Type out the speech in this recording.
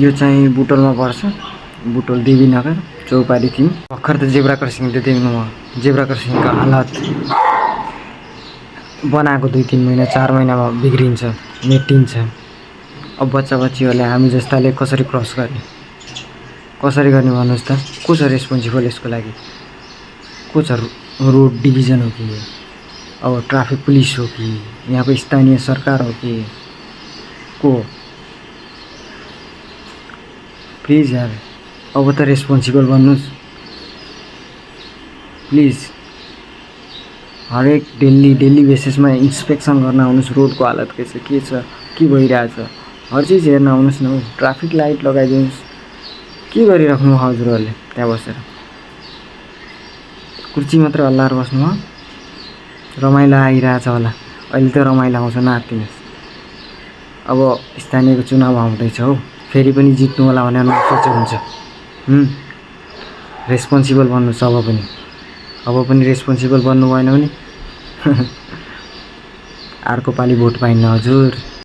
यो चाहिँ बुटोलमा पर्छ, बुटोल देवीनगर चौपारी 3। भर्खर त जेब्रा क्रसिङ त देख्नु भयो, जेब्रा क्रसिङको हालत बनाएको 2-3 महिना 4 महिनामा बिग्रिन्छ, मेटिन्छ। अब बच्चा-बच्चीहरूले हामी जस्ताले कसरी क्रस गर्ने, कसरी गर्ने भन्नुहोस् त? को छ रेस्पोन्सिबल यसको लागि? को छ? रोड डिभिजन हो कि, अब ट्राफिक पुलिस हो कि, यहाँको स्थानीय सरकार हो कि को? प्लिज यार, अब त रेस्पोन्सिबल बन्नुहोस् प्लिज। हरेक डेली बेसिसमा इन्स्पेक्सन गर्न आउनुहोस्, रोडको हालत के छ, के भइरहेछ, हर चिज हेर्न आउनुहोस् न हौ। ट्राफिक लाइट लगाइदिनुहोस्। के गरिराख्नु हजुरहरूले त्यहाँ बसेर? कुर्ची मात्र हल्लाएर बस्नु हो? रमाइलो आइरहेछ होला, अहिले त रमाइलो आउँछ, नआत्तिनुहोस्। अब स्थानीयको चुनाव आउँदैछ हौ, फेरि पनि जित्नु होला भनेर नसोचे हुन्छ। रेस्पोन्सिबल बन्नुहोस् अब पनि रेस्पोन्सिबल बन्नु भएन भने अर्को पालि भोट पाइन्न हजुर।